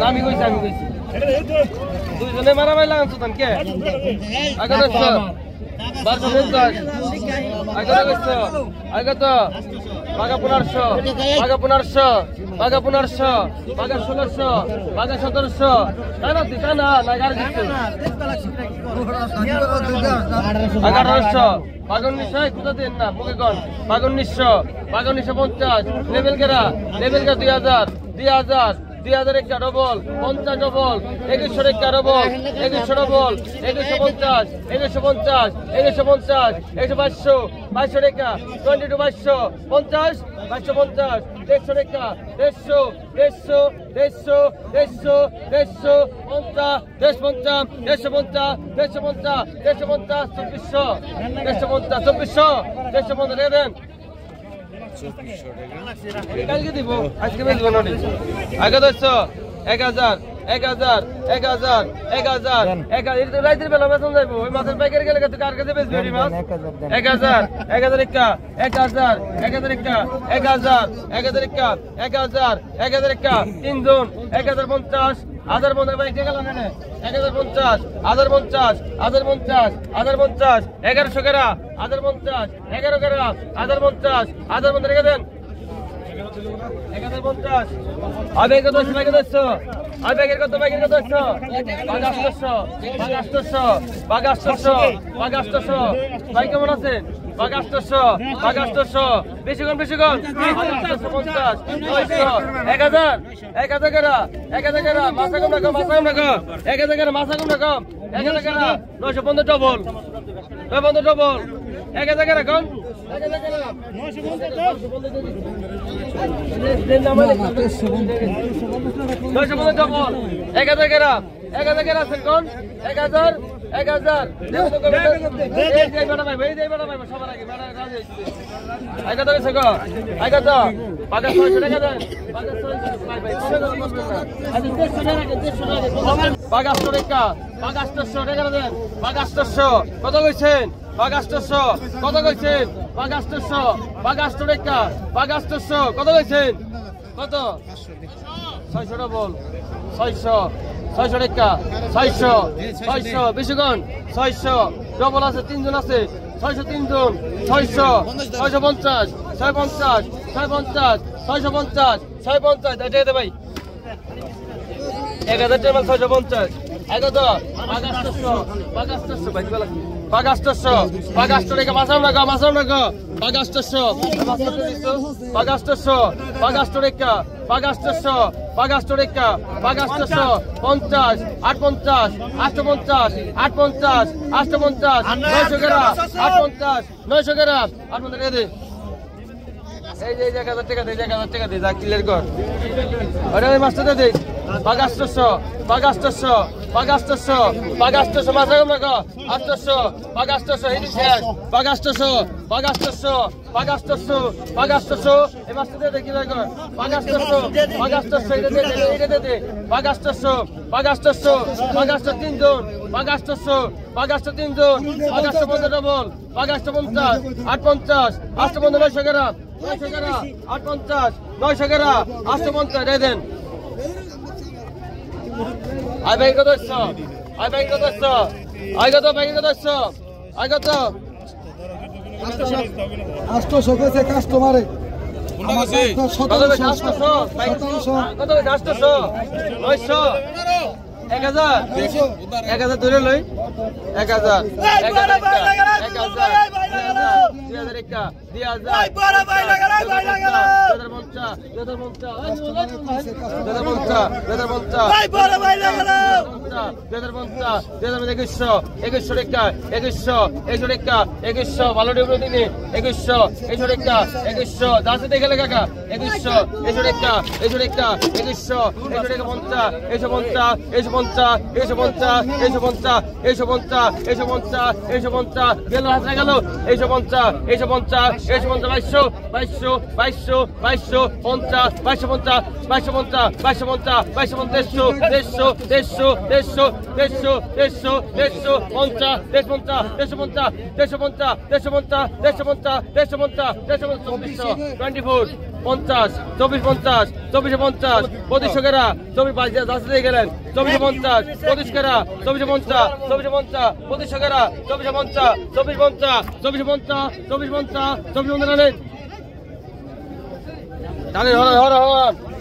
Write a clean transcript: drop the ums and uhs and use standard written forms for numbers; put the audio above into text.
আমি কইছি দুইজনে মারামারি লাগাচ্ছ তান কে আগে 1250 আগে আগে তো বাঘা 1500 বাঘা 1600 বাঘা 1700 বাঘা 1700 তাই না তাই না গাড়ি দিচ্ছে 1800 বাঘা 1900 কোথা দেন না মুখে কন বাঘা 1900 বাঘা 1950 লেভেল গেরা 2000 2000 একটা ডবল 50 ডবল 2100 একটা ডবল 2100 ডবল 2150 2150 2150 122 2200 টাকা 22 2250 2250 150 টাকা 150 কালকে দিব আজকে বেচবো না আগে 1000 রাইতের বেলা বেতন যাইবো ওই মাছের পাইকারি গেলে কার কাছে বেচবি মাছ 1000 একটা 3 1050 1050 বাইক গেল না 1050 1050 1050 1050 1100 কেরা 1050 11 কেরা 1050 1050 রেখে দেন 1050 আবে কত লাগে 200 আবে কত বাইকের কত 200 800 ভাই কেমন আছেন 800 বেশিক্ষণ 850 1000 কেরা 1000 কেরা মাথা কম রাখো 1000 কেরা মাথা কম রাখো 1000 কেরা 950 ডবল 1000 কেরা কোন 950 ডবল 1000 কেরা আছেন কোন 1000 সবার আগে কত কইছেন 800 কত কইছেন 800 টাকা 800 কত কইছেন কত 600 ডবল 600 টাকা 600 বেশিক্ষণ 600 ডবল আছে 3 জন আছে 600 3 জন 650 650 এটা দে ভাই 1000 টাকা 650 আগে তো 800 ভাই বলা 800 টাকা মাসাম না 800 টাকা 800 টাকা 50 850 900 গ্রাম 900 গ্রাম 850 টাকা দে এই যে 1000 টাকা দে 1000 টাকা দে যা ক্লিয়ার কর আরে মাস্টার দে 800 মাথা কম রাখো 800 এই শেষ 800 এই মাস্টার দে ক্লিয়ার কর 800 এটা দে 800 3 জন 800 3 জন 850 double 850 900 gram 850 900 gram 850 they then I ভাই কত 800 কইছে কাস্টমারে কত 800 1000 ধরে লই 1000 ভালো ডিউটি দিনে 2100 দাসে দেখে কাকা 2100 টাকা 50 এইশো পঞ্চাশ এইশো পঞ্চাশ এইশো পঞ্চাশ গেল হাতে গেল এইশো পঞ্চাশ এইশো পঞ্চাশ এইশো পঞ্চাশ বাইশশো বাইশশো বাইশশো বাইশশো পঞ্চাশ বাইশশো পঞ্চাশ বাইশশো পঞ্চাশ বাইশশো পঞ্চাশ বাইশশো পঞ্চাশ দেড়শো দেড়শো দেড়শো দেড়শো দেড়শো দেড়শো পঞ্চাশ দেড়শো পঞ্চাশ দেড়শো পঞ্চাশ দেড়শো পঞ্চাশ দেড়শো পঞ্চাশ দেড়শো পঞ্চাশ দেড়শো পঞ্চাশ দেড়শো পঞ্চাশ চব্বিশশো 24 50 24 50 24 50 25 কেরা 24 বাইশ দাস দিয়ে গেলেন 24 50 25 কেরা 24 50 24 50 25 কেরা 24 50 24 50 24 50 24 50 24 50 টানেন হরা হরা